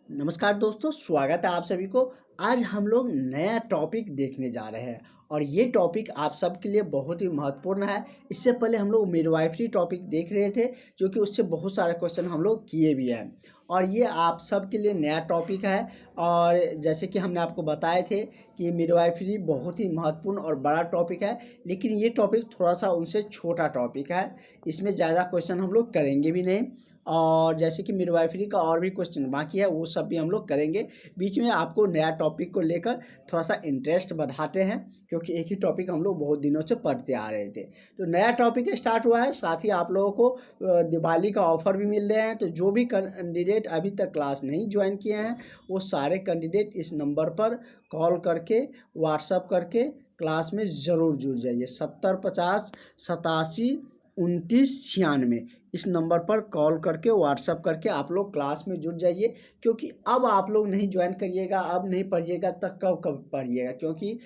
नमस्कार दोस्तों, स्वागत है आप सभी को। आज हम लोग नया टॉपिक देखने जा रहे हैं और ये टॉपिक आप सबके लिए बहुत ही महत्वपूर्ण है। इससे पहले हम लोग मिडवाइफरी टॉपिक देख रहे थे, जो कि उससे बहुत सारे क्वेश्चन हम लोग किए भी हैं और ये आप सबके लिए नया टॉपिक है। और जैसे कि हमने आपको बताए थे कि मिडवाइफरी बहुत ही महत्वपूर्ण और बड़ा टॉपिक है, लेकिन ये टॉपिक थोड़ा सा उनसे छोटा टॉपिक है। इसमें ज़्यादा क्वेश्चन हम लोग करेंगे भी नहीं और जैसे कि मिडवाइफरी का और भी क्वेश्चन बाकी है वो सब भी हम लोग करेंगे। बीच में आपको नया टॉपिक को लेकर थोड़ा सा इंटरेस्ट बढ़ाते हैं, क्योंकि एक ही टॉपिक हम लोग बहुत दिनों से पढ़ते आ रहे थे। तो नया टॉपिक स्टार्ट हुआ है, साथ ही आप लोगों को दिवाली का ऑफर भी मिल रहे हैं। तो जो भी कैंडिडेट अभी तक क्लास नहीं ज्वाइन किए हैं, वो सारे कैंडिडेट इस नंबर पर कॉल करके व्हाट्सअप करके क्लास में ज़रूर जुड़ जाइए। 7050 87 29 96 इस नंबर पर कॉल करके व्हाट्सअप करके आप लोग क्लास में जुड़ जाइए। क्योंकि अब आप लोग नहीं ज्वाइन करिएगा, अब नहीं पढ़िएगा तब कब कब पढ़िएगा, क्योंकि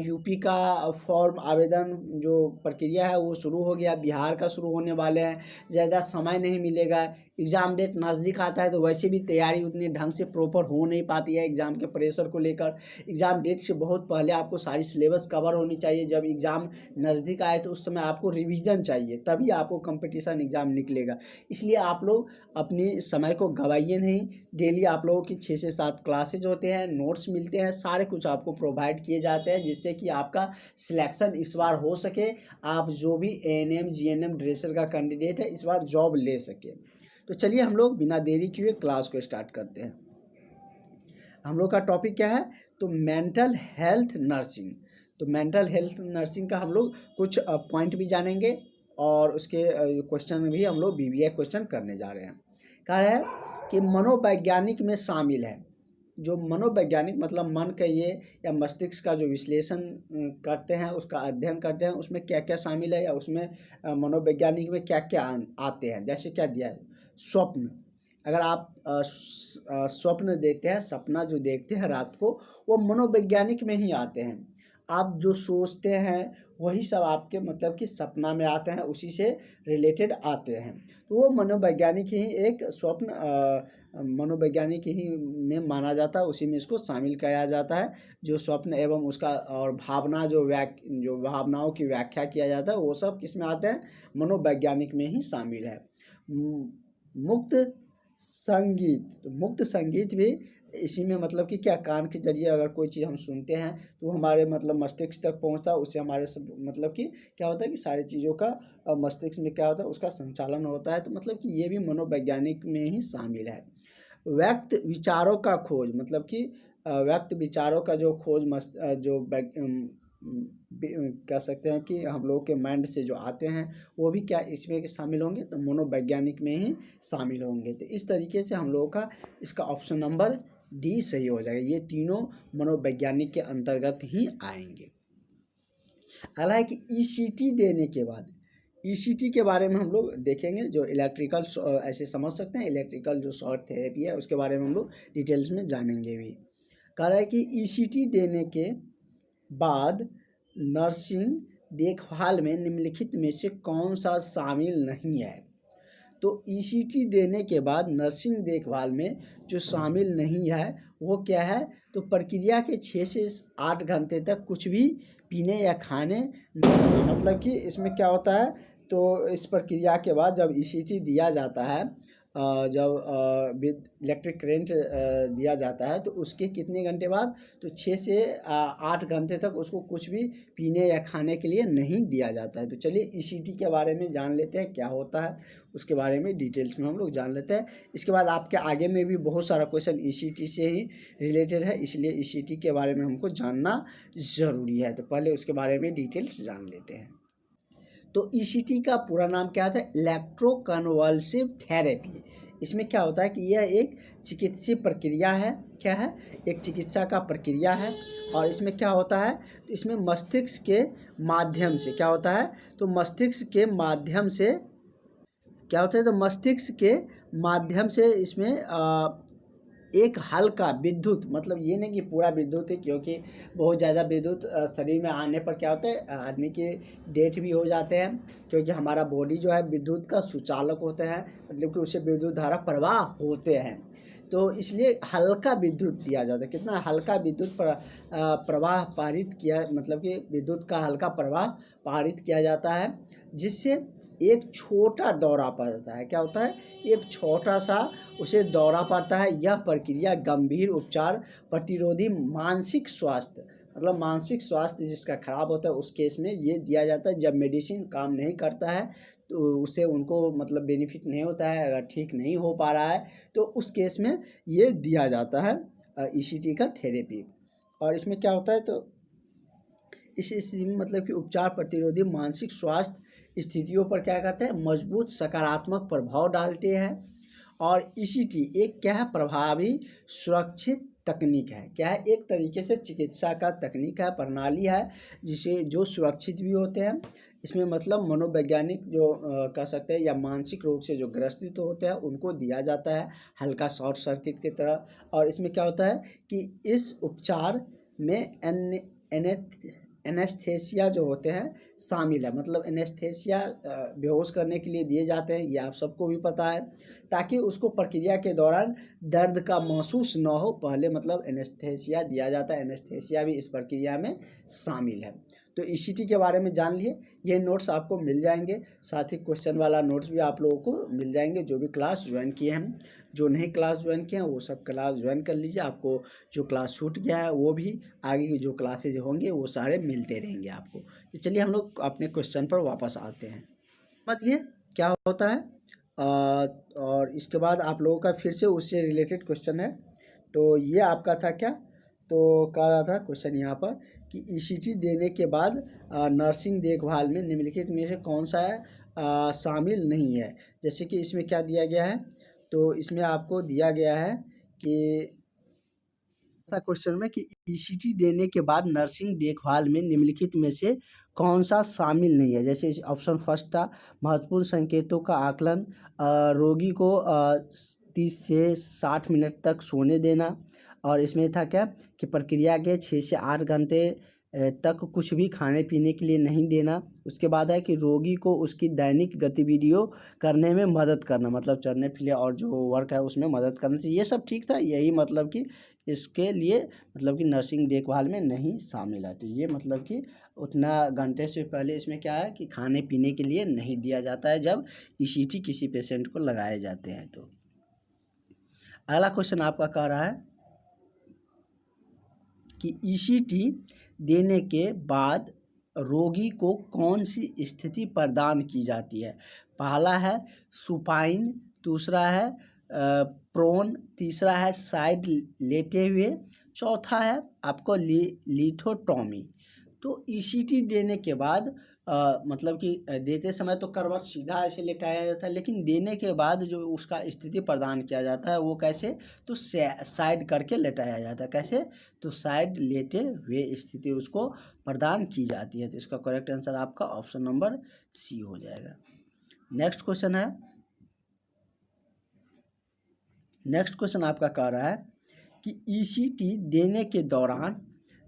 यूपी का फॉर्म आवेदन जो प्रक्रिया है वो शुरू हो गया, बिहार का शुरू होने वाले हैं। ज़्यादा समय नहीं मिलेगा, एग्ज़ाम डेट नज़दीक आता है तो वैसे भी तैयारी उतने ढंग से प्रॉपर हो नहीं पाती है एग्ज़ाम के प्रेशर को लेकर। एग्ज़ाम डेट से बहुत पहले आपको सारी सिलेबस कवर होनी चाहिए। जब एग्ज़ाम नज़दीक आए तो उस समय आपको रिवीजन चाहिए, तभी आपको कंपटीशन एग्ज़ाम निकलेगा। इसलिए आप लोग अपनी समय को गवाइए नहीं। डेली आप लोगों की 6 से 7 क्लासेज होते हैं, नोट्स मिलते हैं, सारे कुछ आपको प्रोवाइड किए जाते हैं, जिससे कि आपका सिलेक्शन इस बार हो सके। आप जो भी एएनएम जीएनएम ड्रेसर का कैंडिडेट है इस बार जॉब ले सके। तो चलिए हम लोग बिना देरी किए क्लास को स्टार्ट करते हैं। हम लोग का टॉपिक क्या है? तो मेंटल हेल्थ नर्सिंग। तो मेंटल हेल्थ नर्सिंग का हम लोग कुछ पॉइंट भी जानेंगे और उसके क्वेश्चन भी हम लोग बीबीए क्वेश्चन करने जा रहे हैं। कहा है कि मनोवैज्ञानिक में शामिल है। जो मनोवैज्ञानिक मतलब मन का ये या मस्तिष्क का जो विश्लेषण करते हैं, उसका अध्ययन करते हैं, उसमें क्या क्या शामिल है या उसमें मनोवैज्ञानिक में क्या क्या आते हैं। जैसे क्या दिया है? स्वप्न। अगर आप स्वप्न देखते हैं, सपना जो देखते हैं रात को, वो मनोवैज्ञानिक में ही आते हैं। आप जो सोचते हैं वही सब आपके मतलब कि सपना में आते हैं, उसी से रिलेटेड आते हैं। तो वो मनोवैज्ञानिक ही एक स्वप्न मनोवैज्ञानिक ही में माना जाता है, उसी में इसको शामिल किया जाता है। जो स्वप्न एवं उसका और भावना जो भावनाओं की व्याख्या किया जाता है, वो सब किस में आते हैं? मनोवैज्ञानिक में ही शामिल है। मुक्त संगीत। तो मुक्त संगीत भी इसी में मतलब कि क्या, कान के जरिए अगर कोई चीज़ हम सुनते हैं तो हमारे मतलब मस्तिष्क तक पहुंचता है, उससे हमारे सब मतलब कि क्या होता है कि सारी चीज़ों का मस्तिष्क में क्या होता है, उसका संचालन होता है। तो मतलब कि ये भी मनोवैज्ञानिक में ही शामिल है। व्यक्त विचारों का खोज, मतलब कि व्यक्त विचारों का जो खोज कह सकते हैं कि हम लोग के माइंड से जो आते हैं, वो भी क्या इसमें के शामिल होंगे? तो मनोवैज्ञानिक में ही शामिल होंगे। तो इस तरीके से हम लोगों का इसका ऑप्शन नंबर डी सही हो जाएगा। ये तीनों मनोवैज्ञानिक के अंतर्गत ही आएंगे। अगला है कि ईसीटी देने के बाद, ईसीटी के बारे में हम लोग देखेंगे। जो इलेक्ट्रिकल ऐसे समझ सकते हैं, इलेक्ट्रिकल जो शॉक थेरेपी है उसके बारे में हम लोग डिटेल्स में जानेंगे भी। कह रहा है कि ईसीटी देने के बाद नर्सिंग देखभाल में निम्नलिखित में से कौन सा शामिल नहीं है? तो ईसीटी देने के बाद नर्सिंग देखभाल में जो शामिल नहीं है वो क्या है? तो प्रक्रिया के 6 से 8 घंटे तक कुछ भी पीने या खाने नहीं। मतलब कि इसमें क्या होता है? तो इस प्रक्रिया के बाद जब ईसीटी दिया जाता है, जब विद इलेक्ट्रिक करेंट दिया जाता है, तो उसके कितने घंटे बाद? तो 6 से 8 घंटे तक उसको कुछ भी पीने या खाने के लिए नहीं दिया जाता है। तो चलिए ईसीटी के बारे में जान लेते हैं, क्या होता है उसके बारे में डिटेल्स में हम लोग जान लेते हैं। इसके बाद आपके आगे में भी बहुत सारा क्वेश्चन ईसीटी से ही रिलेटेड है, इसलिए ईसीटी के बारे में हमको जानना ज़रूरी है। तो पहले उसके बारे में डिटेल्स जान लेते हैं। तो ईसीटी का पूरा नाम क्या होता है? Electroconvulsive therapy. इसमें क्या होता है कि यह एक चिकित्सीय प्रक्रिया है। क्या है? एक चिकित्सा का प्रक्रिया है। और इसमें क्या होता है? तो इसमें मस्तिष्क के माध्यम से क्या होता है? तो मस्तिष्क के माध्यम से क्या होता है? तो मस्तिष्क के माध्यम से इसमें एक हल्का विद्युत, मतलब ये नहीं कि पूरा विद्युत है, क्योंकि बहुत ज़्यादा विद्युत शरीर में आने पर क्या होता है, आदमी के डेथ भी हो जाते हैं। क्योंकि हमारा बॉडी जो है विद्युत का सुचालक होता है, मतलब कि उससे विद्युत धारा प्रवाह होते हैं। तो इसलिए हल्का विद्युत दिया जाता है। कितना हल्का विद्युत प्रवाह पारित किया, मतलब कि विद्युत का हल्का प्रवाह पारित किया जाता है, जिससे एक छोटा दौरा पड़ता है। क्या होता है? एक छोटा सा उसे दौरा पड़ता है। यह प्रक्रिया गंभीर उपचार प्रतिरोधी मानसिक स्वास्थ्य, मतलब मानसिक स्वास्थ्य जिसका खराब होता है उस केस में ये दिया जाता है। जब मेडिसिन काम नहीं करता है तो उससे उनको मतलब बेनिफिट नहीं होता है, अगर ठीक नहीं हो पा रहा है तो उस केस में ये दिया जाता है ईसीटी का थेरेपी। और इसमें क्या होता है, तो इस स्थिति में मतलब कि उपचार प्रतिरोधी मानसिक स्वास्थ्य स्थितियों पर क्या करते हैं, मजबूत सकारात्मक प्रभाव डालते हैं। और ईसीटी एक क्या है, प्रभावी सुरक्षित तकनीक है। क्या है? एक तरीके से चिकित्सा का तकनीक है, प्रणाली है, जिसे जो सुरक्षित भी होते हैं। इसमें मतलब मनोवैज्ञानिक जो कह सकते हैं या मानसिक रोग से जो ग्रसित होते हैं उनको दिया जाता है हल्का शॉर्ट सर्किट की तरह। और इसमें क्या होता है कि इस उपचार में एनेस्थेसिया जो होते हैं शामिल है। मतलब एनेस्थेसिया बेहोश करने के लिए दिए जाते हैं, ये आप सबको भी पता है, ताकि उसको प्रक्रिया के दौरान दर्द का महसूस न हो। पहले मतलब एनेस्थेसिया दिया जाता है, एनेस्थेसिया भी इस प्रक्रिया में शामिल है। तो ईसीटी के बारे में जान लिए। ये नोट्स आपको मिल जाएंगे, साथ ही क्वेश्चन वाला नोट्स भी आप लोगों को मिल जाएंगे जो भी क्लास ज्वाइन किए हैं। जो नहीं क्लास ज्वाइन किए हैं वो सब क्लास ज्वाइन कर लीजिए। आपको जो क्लास छूट गया है वो भी आगे की जो क्लासेज होंगे वो सारे मिलते रहेंगे आपको। तो चलिए हम लोग अपने क्वेश्चन पर वापस आते हैं। मतलब क्या होता है और इसके बाद आप लोगों का फिर से उससे रिलेटेड क्वेश्चन है। तो ये आपका था क्या, तो कह रहा था क्वेश्चन यहाँ पर कि ईसीटी देने के बाद नर्सिंग देखभाल में निम्नलिखित में से कौन सा है शामिल नहीं है। जैसे कि इसमें क्या दिया गया है, तो इसमें आपको दिया गया है कि क्वेश्चन में कि ईसीटी देने के बाद नर्सिंग देखभाल में निम्नलिखित में से कौन सा शामिल नहीं है। जैसे ऑप्शन फर्स्ट था महत्वपूर्ण संकेतों का आकलन, रोगी को 30 से 60 मिनट तक सोने देना। और इसमें था क्या कि प्रक्रिया के 6 से 8 घंटे तक कुछ भी खाने पीने के लिए नहीं देना। उसके बाद है कि रोगी को उसकी दैनिक गतिविधियों करने में मदद करना, मतलब चलने फिरने और जो वर्क है उसमें मदद करना चाहिए। ये सब ठीक था, यही मतलब कि इसके लिए मतलब कि नर्सिंग देखभाल में नहीं शामिल है। तो ये मतलब कि उतना घंटे से पहले इसमें क्या है कि खाने पीने के लिए नहीं दिया जाता है जब ईसीटी किसी पेशेंट को लगाए जाते हैं। तो अगला क्वेश्चन आपका कह रहा है कि ईसीटी देने के बाद रोगी को कौन सी स्थिति प्रदान की जाती है। पहला है सुपाइन, दूसरा है प्रोन, तीसरा है साइड लेटे हुए, चौथा है आपको लिथोटॉमी। तो ईसीटी देने के बाद मतलब कि देते समय तो करवट सीधा ऐसे लेटाया जाता है, लेकिन देने के बाद जो उसका स्थिति प्रदान किया जाता है वो कैसे, तो साइड करके लेटाया जाता है। कैसे, तो साइड लेटे हुए स्थिति उसको प्रदान की जाती है। तो इसका करेक्ट आंसर आपका ऑप्शन नंबर सी हो जाएगा। नेक्स्ट क्वेश्चन आपका कह रहा है कि ईसीटी देने के दौरान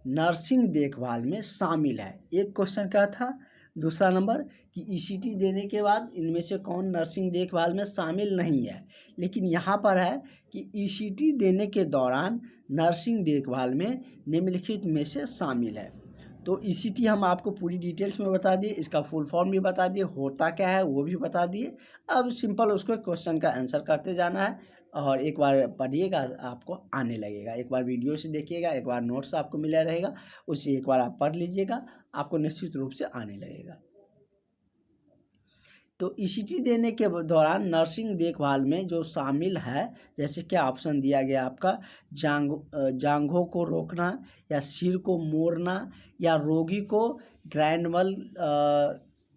नर्सिंग देखभाल में शामिल है। एक क्वेश्चन क्या था, दूसरा नंबर कि ईसीटी देने के बाद इनमें से कौन नर्सिंग देखभाल में शामिल नहीं है। लेकिन यहाँ पर है कि ईसीटी देने के दौरान नर्सिंग देखभाल में निम्नलिखित में से शामिल है। तो ईसीटी हम आपको पूरी डिटेल्स में बता दिए, इसका फुल फॉर्म भी बता दिए, होता क्या है वो भी बता दिए। अब सिंपल उसको क्वेश्चन का आंसर करते जाना है और एक बार पढ़िएगा आपको आने लगेगा। एक बार वीडियो से देखिएगा, एक बार नोट्स आपको मिला रहेगा, उसे एक बार आप पढ़ लीजिएगा, आपको निश्चित रूप से आने लगेगा। तो ईसीटी देने के दौरान नर्सिंग देखभाल में जो शामिल है, जैसे क्या ऑप्शन दिया गया आपका, जांघों को रोकना, या सिर को मोड़ना, या रोगी को ग्रैंडमल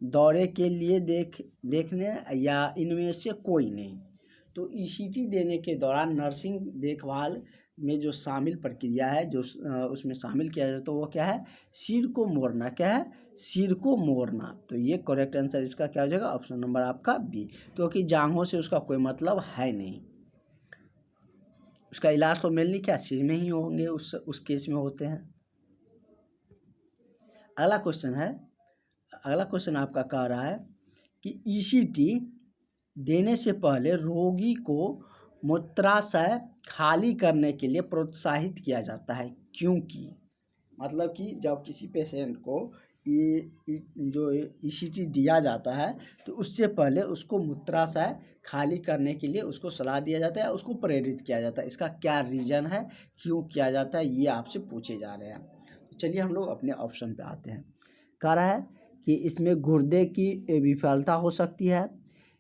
दौरे के लिए देखने, या इनमें से कोई नहीं। तो ईसीटी देने के दौरान नर्सिंग देखभाल में जो शामिल प्रक्रिया है, जो उसमें शामिल किया जाए तो वो क्या है, सिर को मोड़ना। क्या है, सिर को मोड़ना। तो ये करेक्ट आंसर इसका क्या हो जाएगा, ऑप्शन नंबर आपका बी, क्योंकि जांघों से उसका कोई मतलब है नहीं। उसका इलाज तो मेनली क्या सिर में ही होंगे, उस केस में होते हैं। अगला क्वेश्चन आपका कह रहा है कि ईसीटी देने से पहले रोगी को मूत्राशय खाली करने के लिए प्रोत्साहित किया जाता है, क्योंकि मतलब कि जब किसी पेशेंट को जो ईसीटी दिया जाता है तो उससे पहले उसको मूत्राशय खाली करने के लिए उसको सलाह दिया जाता है, उसको प्रेरित किया जाता है। इसका क्या रीज़न है, क्यों किया जाता है, ये आपसे पूछे जा रहे हैं। तो चलिए हम लोग अपने ऑप्शन पे आते हैं। कह रहा है कि इसमें गुर्दे की विफलता हो सकती है,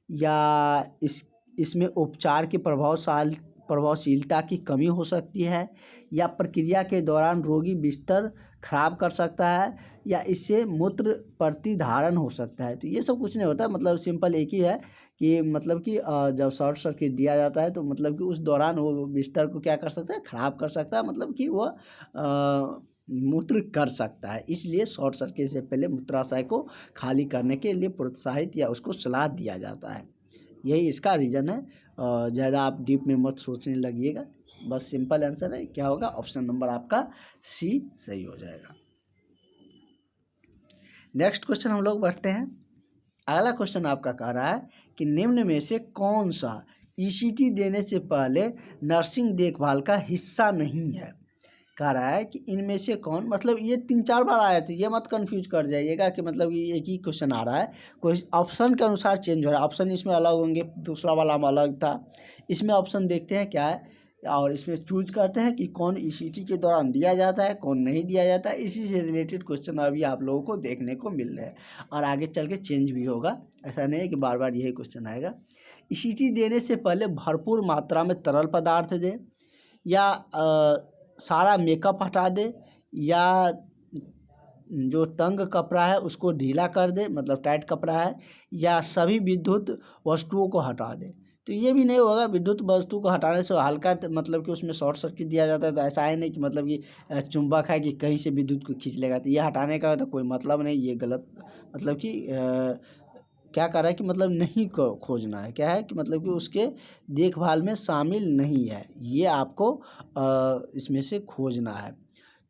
या इसमें उपचार की प्रभावशीलता की कमी हो सकती है, या प्रक्रिया के दौरान रोगी बिस्तर खराब कर सकता है, या इससे मूत्र प्रतिधारण हो सकता है। तो ये सब कुछ नहीं होता, मतलब सिंपल एक ही है कि मतलब कि जब शॉर्ट सर्किट दिया जाता है तो मतलब कि उस दौरान वो बिस्तर को क्या कर सकता है, खराब कर सकता है, मतलब कि वो मूत्र कर सकता है। इसलिए शॉर्ट सर्किट से पहले मूत्राशय को खाली करने के लिए प्रोत्साहित या उसको सलाह दिया जाता है। यही इसका रीज़न है। ज़्यादा आप डीप में मत सोचने लगिएगा, बस सिंपल आंसर है, क्या होगा, ऑप्शन नंबर आपका सी सही हो जाएगा। नेक्स्ट क्वेश्चन हम लोग बढ़ते हैं। अगला क्वेश्चन आपका कह रहा है कि निम्न में से कौन सा ईसीटी देने से पहले नर्सिंग देखभाल का हिस्सा नहीं है। कह रहा है कि इनमें से कौन, मतलब ये 3-4 बार आया था, ये मत कंफ्यूज कर जाइएगा कि मतलब ये एक ही क्वेश्चन आ रहा है, कोई ऑप्शन के अनुसार चेंज हो रहा है। ऑप्शन इसमें अलग होंगे, दूसरा वाला में अलग था। इसमें ऑप्शन देखते हैं क्या है, और इसमें चूज करते हैं कि कौन ईसीटी के दौरान दिया जाता है, कौन नहीं दिया जाता है। इसी से रिलेटेड क्वेश्चन अभी आप लोगों को देखने को मिल रहे हैं, और आगे चल के चेंज भी होगा। ऐसा नहीं है कि बार बार यही क्वेश्चन आएगा। ईसीटी देने से पहले भरपूर मात्रा में तरल पदार्थ दें, या सारा मेकअप हटा दे, या जो तंग कपड़ा है उसको ढीला कर दे, मतलब टाइट कपड़ा है, या सभी विद्युत वस्तुओं को हटा दे। तो ये भी नहीं होगा, विद्युत वस्तु को हटाने से हल्का मतलब कि उसमें शॉर्ट सर्किट दिया जाता है, तो ऐसा है नहीं कि मतलब कि चुंबक है कि कहीं से विद्युत को खींच लेगा, तो ये हटाने का तो कोई मतलब नहीं, ये गलत मतलब कि क्या कर रहा है कि मतलब नहीं खोजना है, क्या है कि मतलब कि उसके देखभाल में शामिल नहीं है, ये आपको इसमें से खोजना है।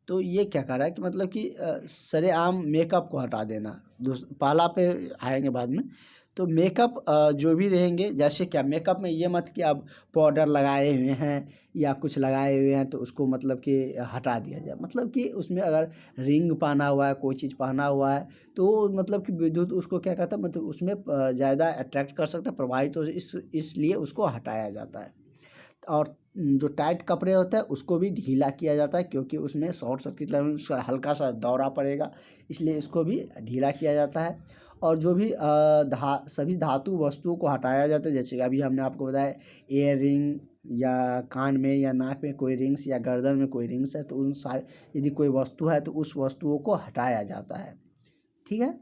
तो ये क्या कर रहा है कि मतलब कि सरेआम मेकअप को हटा देना, पहला पे आएंगे बाद में। तो मेकअप जो भी रहेंगे, जैसे क्या मेकअप में ये मत कि आप पाउडर लगाए हुए हैं या कुछ लगाए हुए हैं तो उसको मतलब कि हटा दिया जाए, मतलब कि उसमें अगर रिंग पहना हुआ है, कोई चीज़ पहना हुआ है, तो मतलब कि विद्युत उसको क्या कहता है, मतलब उसमें ज़्यादा अट्रैक्ट कर सकता है, प्रभावित हो, इसलिए उसको हटाया जाता है। और जो टाइट कपड़े होते हैं उसको भी ढीला किया जाता है, क्योंकि उसमें शॉर्ट सर्किट लगने उसका हल्का सा दौरा पड़ेगा, इसलिए इसको भी ढीला किया जाता है। और जो भी सभी धातु वस्तुओं को हटाया जाता है, जैसे अभी हमने आपको बताया ईयर रिंग, या कान में या नाक में कोई रिंग्स, या गर्दन में कोई रिंग्स है, तो उन सारे यदि कोई वस्तु है तो उस वस्तुओं को हटाया जाता है। ठीक है,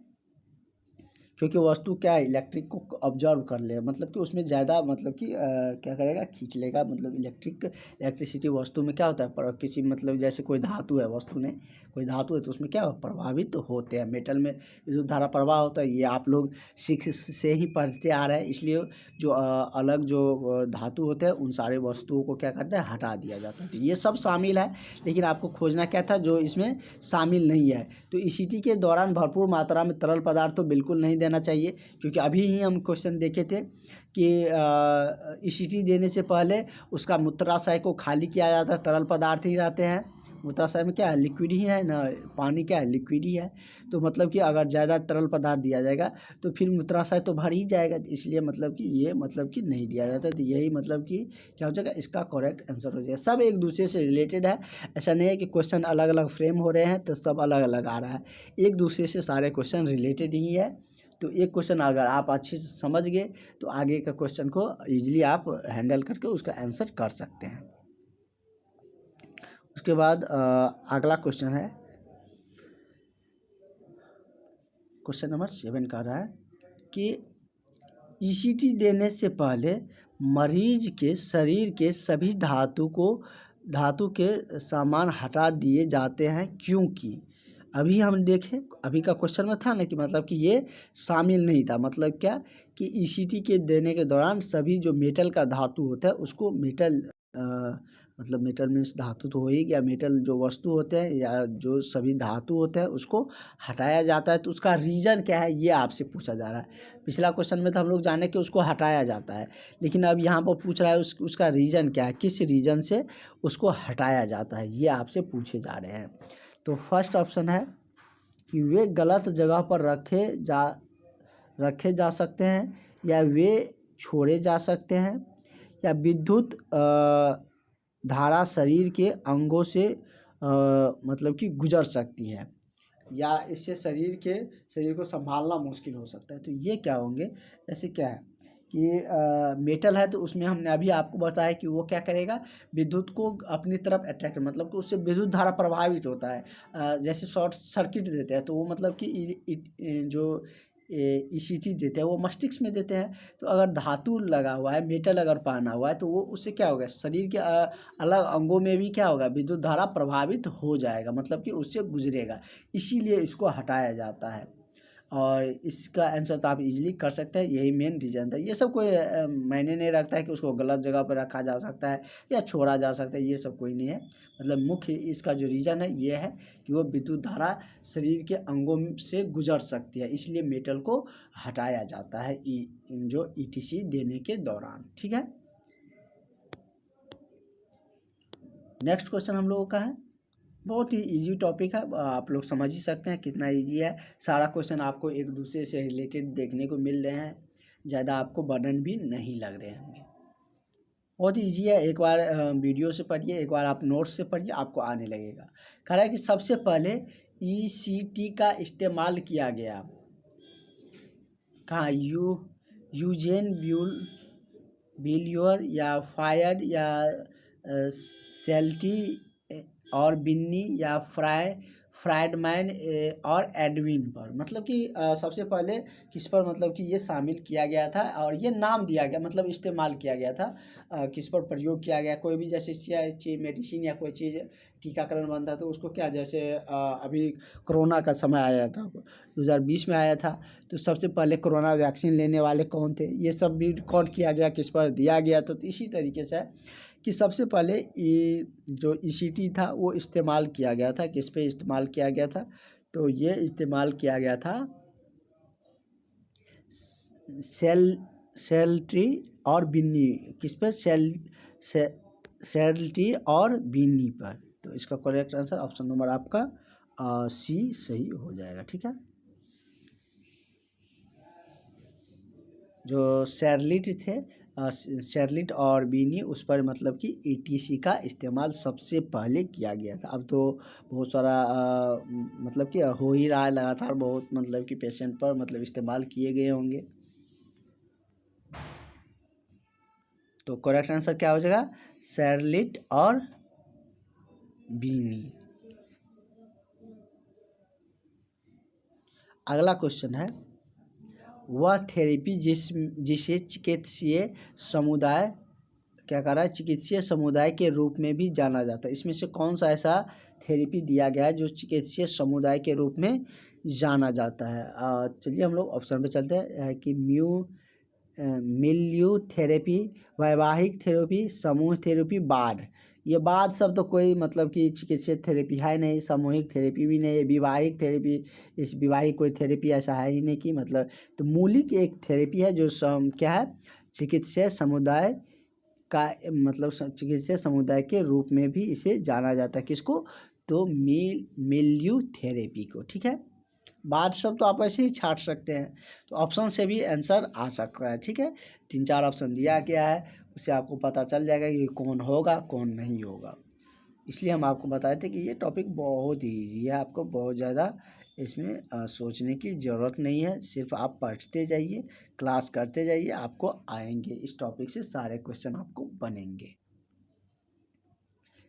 क्योंकि वस्तु क्या है, इलेक्ट्रिक को ऑब्जर्व कर ले, मतलब कि उसमें ज़्यादा मतलब कि क्या करेगा, खींच लेगा, मतलब इलेक्ट्रिसिटी वस्तु में क्या होता है, पर किसी मतलब जैसे कोई धातु है, वस्तु ने कोई धातु है तो उसमें क्या प्रभावित तो होते हैं। मेटल में विद्युत धारा प्रवाह होता है, ये आप लोग सीख से ही पढ़ते आ रहे हैं, इसलिए जो अलग जो धातु होते हैं उन सारे वस्तुओं को क्या करता है, हटा दिया जाता है। तो ये सब शामिल है, लेकिन आपको खोजना क्या था जो इसमें शामिल नहीं है। तो ईसीटी के दौरान भरपूर मात्रा में तरल पदार्थ तो बिल्कुल नहीं देना चाहिए, क्योंकि अभी ही हम क्वेश्चन देखे थे कि ईसीटी देने से पहले उसका मूत्राशय को खाली किया जाता है, तरल पदार्थ ही रहते हैं। मूत्राशय में क्या है, लिक्विड ही है ना, पानी क्या है, लिक्विड ही है। तो मतलब कि अगर ज़्यादा तरल पदार्थ दिया जाएगा तो फिर मूत्राशय तो भर ही जाएगा, इसलिए मतलब कि ये मतलब कि नहीं दिया जाता। तो यही मतलब कि क्या हो जाएगा, इसका करेक्ट आंसर हो जाएगा। सब एक दूसरे से रिलेटेड है, ऐसा नहीं है कि क्वेश्चन अलग अलग फ्रेम हो रहे हैं तो सब अलग अलग आ रहा है, एक दूसरे से सारे क्वेश्चन रिलेटेड ही है। तो एक क्वेश्चन अगर आप अच्छे से समझ गए तो आगे का क्वेश्चन को ईजिली आप हैंडल करके उसका आंसर कर सकते हैं। उसके बाद अगला क्वेश्चन है, क्वेश्चन नंबर 7 का रहा है कि ईसीटी देने से पहले मरीज के शरीर के सभी धातु के सामान हटा दिए जाते हैं, क्योंकि अभी हम देखें, अभी का क्वेश्चन में था ना कि मतलब कि ये शामिल नहीं था, मतलब क्या कि ईसीटी के देने के दौरान सभी जो मेटल का धातु होता है उसको मेटल मतलब मेटल मीन्स धातु तो हो ही गया। मेटल जो वस्तु होते हैं या जो सभी धातु होते हैं उसको हटाया जाता है, तो उसका रीज़न क्या है ये आपसे पूछा जा रहा है। पिछला क्वेश्चन में तो हम लोग जाने कि उसको हटाया जाता है, लेकिन अब यहाँ पर पूछ रहा है उसका रीज़न क्या है, किस रीज़न से उसको हटाया जाता है, ये आपसे पूछे जा रहे हैं। तो फर्स्ट ऑप्शन है कि वे गलत जगह पर रखे जा सकते हैं, या वे छोड़े जा सकते हैं, या विद्युत धारा शरीर के अंगों से मतलब कि गुजर सकती है, या इससे शरीर को संभालना मुश्किल हो सकता है। तो ये क्या होंगे, ऐसे क्या है कि मेटल है तो उसमें हमने अभी आपको बताया कि वो क्या करेगा, विद्युत को अपनी तरफ अट्रैक्ट, मतलब कि उससे विद्युत धारा प्रभावित होता है। जैसे शॉर्ट सर्किट देते हैं तो वो मतलब कि जो ईसीटी देते हैं वो मस्तिष्क में देते हैं। तो अगर धातु लगा हुआ है, मेटल अगर पहना हुआ है, तो वो उससे क्या होगा, शरीर के अलग अंगों में भी क्या होगा, विद्युत धारा प्रभावित हो जाएगा, मतलब कि उससे गुजरेगा, इसीलिए इसको हटाया जाता है। और इसका आंसर तो आप इजीली कर सकते हैं, यही मेन रीज़न था। ये सब कोई मायने नहीं रखता है कि उसको गलत जगह पर रखा जा सकता है या छोड़ा जा सकता है, ये सब कोई नहीं है। मतलब मुख्य इसका जो रीज़न है ये है कि वो विद्युत धारा शरीर के अंगों से गुजर सकती है, इसलिए मेटल को हटाया जाता है जो ईटीसी देने के दौरान। ठीक है, नेक्स्ट क्वेश्चन हम लोगों का है, बहुत ही इजी टॉपिक है, आप लोग समझ ही सकते हैं कितना इजी है। सारा क्वेश्चन आपको एक दूसरे से रिलेटेड देखने को मिल रहे हैं, ज़्यादा आपको बर्डन भी नहीं लग रहे होंगे, बहुत ही ईजी है। एक बार वीडियो से पढ़िए, एक बार आप नोट्स से पढ़िए, आपको आने लगेगा। कह रहा है कि सबसे पहले ईसीटी का इस्तेमाल किया गया कहाँ, यूजेन बिल्योर या फायर या सेल्टी और बिन्नी या फ्राइडमैन और एडविन पर, मतलब कि सबसे पहले किस पर मतलब कि ये शामिल किया गया था और ये नाम दिया गया, मतलब इस्तेमाल किया गया था, किस पर प्रयोग किया गया। कोई भी जैसे चीज़ मेडिसिन या कोई चीज़ टीकाकरण बनता है तो उसको क्या, जैसे अभी कोरोना का समय आया था, 2020 में आया था, तो सबसे पहले कोरोना वैक्सीन लेने वाले कौन थे, ये सब भी रिकॉर्ड किया गया, किस पर दिया गया। तो इसी तरीके से कि सबसे पहले ये जो ईसीटी था वो इस्तेमाल किया गया था, किस पे इस्तेमाल किया गया था, तो ये इस्तेमाल किया गया था सेल्ट्री और बिन्नी, किस पे, सेल्ट्री और बिन्नी पर। तो इसका करेक्ट आंसर ऑप्शन नंबर आपका सी सही हो जाएगा। ठीक है, जो सेरलिट थे, शेरलिट और बीनी, उस पर मतलब कि ईटीसी का इस्तेमाल सबसे पहले किया गया था। अब तो बहुत सारा मतलब कि हो ही रहा है लगातार, बहुत मतलब कि पेशेंट पर मतलब इस्तेमाल किए गए होंगे। तो करेक्ट आंसर क्या हो जाएगा, शेरलिट और बीनी। अगला क्वेश्चन है, वह थेरेपी जिसे चिकित्सीय समुदाय क्या कर रहा है, चिकित्सीय समुदाय के रूप में भी जाना जाता है, इसमें से कौन सा ऐसा थेरेपी दिया गया है जो चिकित्सीय समुदाय के रूप में जाना जाता है। चलिए हम लोग ऑप्शन पे चलते हैं कि मिल्यू थेरेपी, वैवाहिक थेरेपी, समूह थेरेपी, बाढ़। ये बाढ़ सब तो कोई मतलब कि चिकित्सीय थेरेपी है नहीं, सामूहिक थेरेपी भी नहीं है, विवाहिक थेरेपी, इस विवाहिक कोई थेरेपी ऐसा है ही नहीं कि मतलब। तो मूलिक एक थेरेपी है जो क्या है, चिकित्सीय समुदाय का मतलब चिकित्सीय समुदाय के रूप में भी इसे जाना जाता है, किसको, तो मिल्यू थेरेपी को। ठीक है, बात सब तो आप ऐसे ही छाट सकते हैं, तो ऑप्शन से भी आंसर आ सकता है। ठीक है, 3-4 ऑप्शन दिया गया है, उससे आपको पता चल जाएगा कि कौन होगा कौन नहीं होगा। इसलिए हम आपको बताए थे कि ये टॉपिक बहुत ही ईजी है, आपको बहुत ज़्यादा इसमें सोचने की ज़रूरत नहीं है, सिर्फ आप पढ़ते जाइए, क्लास करते जाइए, आपको आएंगे इस टॉपिक से सारे क्वेश्चन आपको बनेंगे।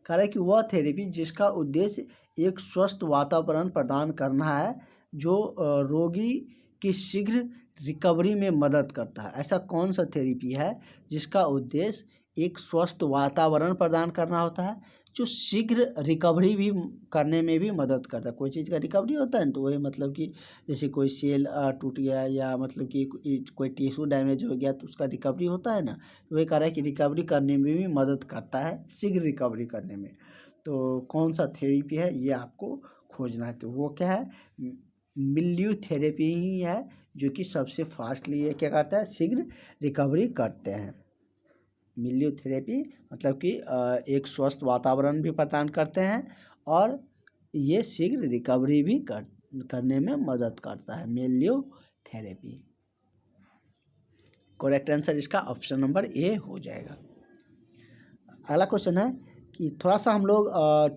कह रहा है कि वह थेरेपी जिसका उद्देश्य एक स्वस्थ वातावरण प्रदान करना है जो रोगी की शीघ्र रिकवरी में मदद करता है। ऐसा कौन सा थेरेपी है जिसका उद्देश्य एक स्वस्थ वातावरण प्रदान करना होता है, जो शीघ्र रिकवरी भी करने में भी मदद करता है। कोई चीज़ का रिकवरी होता है ना, तो वही मतलब कि जैसे कोई सेल टूट गया या मतलब कि कोई टिश्यू डैमेज हो गया तो उसका रिकवरी होता है ना, तो वही कह रहा है कि रिकवरी करने में भी मदद करता है, शीघ्र रिकवरी करने में। तो कौन सा थेरेपी है ये आपको खोजना है, तो वो क्या है, मिल्यू थेरेपी ही है, जो कि सबसे फास्टली ये क्या करता है, शीघ्र रिकवरी करते हैं। मिल्यू थेरेपी मतलब कि एक स्वस्थ वातावरण भी प्रदान करते हैं और ये शीघ्र रिकवरी भी करने में मदद करता है, मिल्यू थेरेपी। करेक्ट आंसर इसका ऑप्शन नंबर ए हो जाएगा। अगला क्वेश्चन है कि थोड़ा सा हम लोग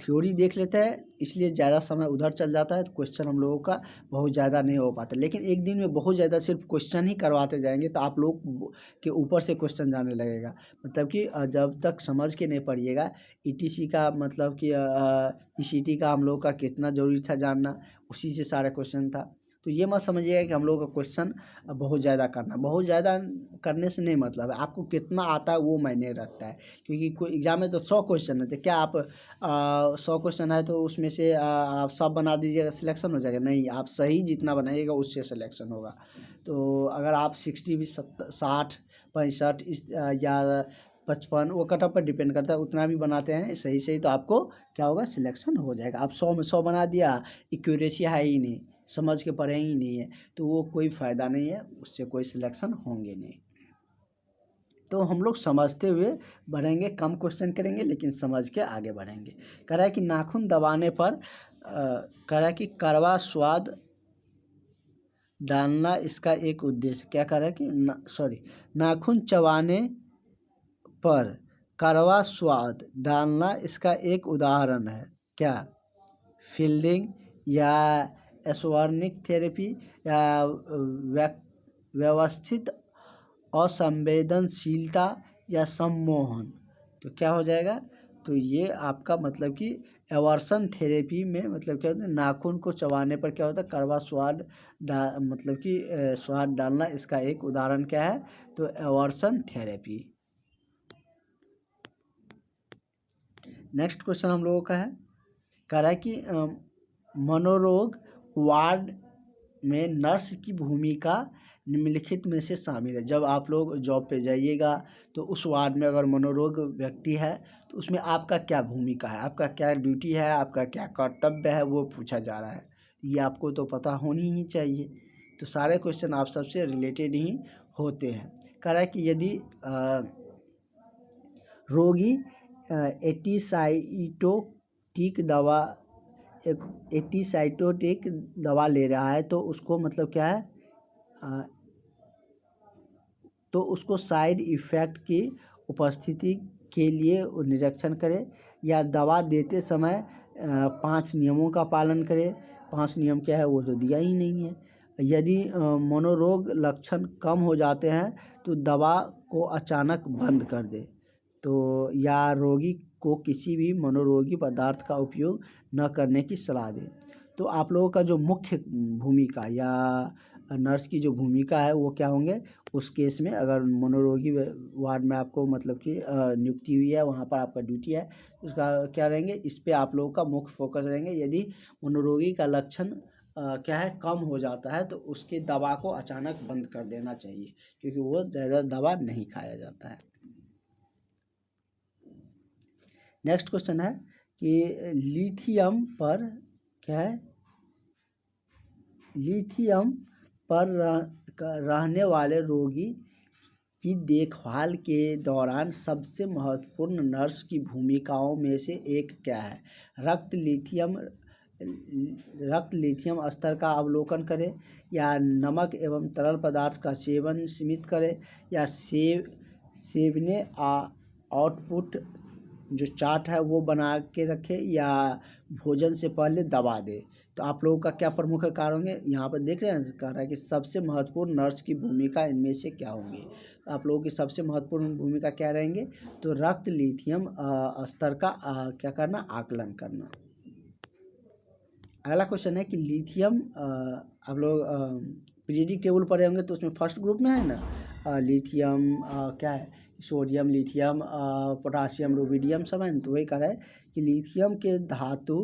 थ्योरी देख लेते हैं, इसलिए ज़्यादा समय उधर चल जाता है, तो क्वेश्चन हम लोगों का बहुत ज़्यादा नहीं हो पाता। लेकिन एक दिन में बहुत ज़्यादा सिर्फ क्वेश्चन ही करवाते जाएंगे तो आप लोग के ऊपर से क्वेश्चन जाने लगेगा। मतलब कि जब तक समझ के नहीं पढ़िएगा, ईटीसी का मतलब कि ईसीटी का हम लोग का कितना ज़रूरी था जानना, उसी से सारा क्वेश्चन था। तो ये मत समझिएगा कि हम लोग का क्वेश्चन बहुत ज़्यादा करना, बहुत ज़्यादा करने से नहीं मतलब है, आपको कितना आता है वो मायने रखता है। क्योंकि कोई एग्जाम में तो 100 क्वेश्चन है, तो क्या आप 100 क्वेश्चन है तो उसमें से आप सब बना दीजिएगा, सिलेक्शन हो जाएगा? नहीं, आप सही जितना बनाइएगा उससे सिलेक्शन होगा। तो अगर आप 60 भी 60 65 या 55, वो कट ऑफ पर डिपेंड करता है, उतना भी बनाते हैं सही सही तो आपको क्या होगा, सिलेक्शन हो जाएगा। आप 100 में 100 बना दिया, एक्यूरेसी है ही नहीं, समझ के पढ़े ही नहीं है, तो वो कोई फ़ायदा नहीं है, उससे कोई सिलेक्शन होंगे नहीं। तो हम लोग समझते हुए बढ़ेंगे, कम क्वेश्चन करेंगे लेकिन समझ के आगे बढ़ेंगे। कह रहा है कि नाखून दबाने पर कह रहा है कि कड़वा स्वाद डालना इसका एक उद्देश्य, क्या कह रहा है कि नाखून चबाने पर कड़वा स्वाद डालना इसका एक उदाहरण है क्या? फील्डिंग या एस्वर्निक थेरेपी या व्यवस्थित असंवेदनशीलता या सम्मोहन, तो क्या हो जाएगा? तो ये आपका मतलब कि एवर्सन थेरेपी में मतलब क्या होता है, नाखून को चबाने पर क्या होता है, कड़वा स्वाद मतलब कि स्वाद डालना इसका एक उदाहरण क्या है, तो एवर्सन थेरेपी। नेक्स्ट क्वेश्चन हम लोगों का है, कह रहा है कि मनोरोग वार्ड में नर्स की भूमिका निम्नलिखित में से शामिल है। जब आप लोग जॉब पे जाइएगा तो उस वार्ड में अगर मनोरोग व्यक्ति है तो उसमें आपका क्या भूमिका है, आपका क्या ड्यूटी है, आपका क्या कर्तव्य है, वो पूछा जा रहा है। ये आपको तो पता होनी ही चाहिए। तो सारे क्वेश्चन आप सबसे रिलेटेड ही होते हैं। कह रहा है कि यदि रोगी एंटीसाइटोटिक दवा ले रहा है तो उसको मतलब क्या है, तो उसको साइड इफ़ेक्ट की उपस्थिति के लिए निरीक्षण करें या दवा देते समय 5 नियमों का पालन करें। 5 नियम क्या है वो तो दिया ही नहीं है। यदि मनोरोग लक्षण कम हो जाते हैं तो दवा को अचानक बंद कर दे, तो या रोगी को किसी भी मनोरोगी पदार्थ का उपयोग न करने की सलाह दें। तो आप लोगों का जो मुख्य भूमिका या नर्स की जो भूमिका है वो क्या होंगे उस केस में, अगर मनोरोगी वार्ड में आपको मतलब कि नियुक्ति हुई है, वहाँ पर आपका ड्यूटी है, उसका क्या रहेंगे, इस पे आप लोगों का मुख्य फोकस रहेंगे। यदि मनोरोगी का लक्षण क्या है, कम हो जाता है तो उसके दवा को अचानक बंद कर देना चाहिए, क्योंकि वो ज़्यादा दवा नहीं खाया जाता है। नेक्स्ट क्वेश्चन है कि लिथियम पर क्या है, लिथियम पर रहने वाले रोगी की देखभाल के दौरान सबसे महत्वपूर्ण नर्स की भूमिकाओं में से एक क्या है? रक्त लिथियम स्तर का अवलोकन करें या नमक एवं तरल पदार्थ का सेवन सीमित करें या सेवने आउटपुट जो चार्ट है वो बना के रखें या भोजन से पहले दवा दे। तो आप लोगों का क्या प्रमुख कार्य होंगे, यहाँ पर देख रहे हैं, कह रहा है कि सबसे महत्वपूर्ण नर्स की भूमिका इनमें से क्या होंगी। आप लोगों की सबसे महत्वपूर्ण भूमिका क्या रहेंगे, तो रक्त लिथियम स्तर का क्या करना, आकलन करना। अगला क्वेश्चन है कि लिथियम आप लोग पीरियडिक टेबल पढ़े होंगे तो उसमें फर्स्ट ग्रुप में है ना लिथियम, क्या है, सोडियम, लिथियम, पोटासियम, रुबिडियम सब है ना। तो वही कह रहा है कि लिथियम के धातु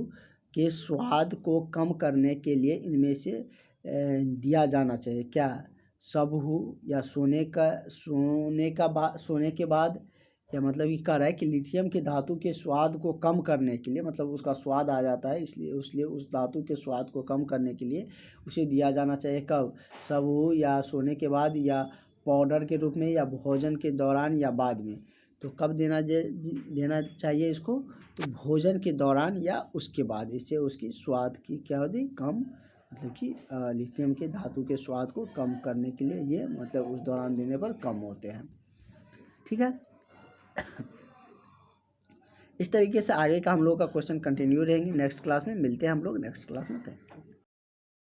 के स्वाद को कम करने के लिए इनमें से दिया जाना चाहिए क्या, सबहू या सोने के बाद, या मतलब ये कह रहा है कि लिथियम के धातु के स्वाद को कम करने के लिए, मतलब उसका स्वाद आ जाता है इसलिए उस धातु के स्वाद को कम करने के लिए उसे दिया जाना चाहिए कब, सबहू या सोने के बाद, या पाउडर के रूप में, या भोजन के दौरान या बाद में। तो कब देना चाहिए इसको, तो भोजन के दौरान या उसके बाद। इससे उसकी स्वाद की क्या होती, कम, मतलब कि लिथियम के धातु के स्वाद को कम करने के लिए ये मतलब उस दौरान देने पर कम होते हैं। ठीक है। इस तरीके से आगे का हम लोग का क्वेश्चन कंटिन्यू रहेंगे नेक्स्ट क्लास में। मिलते हैं हम लोग नेक्स्ट क्लास में। Thank you.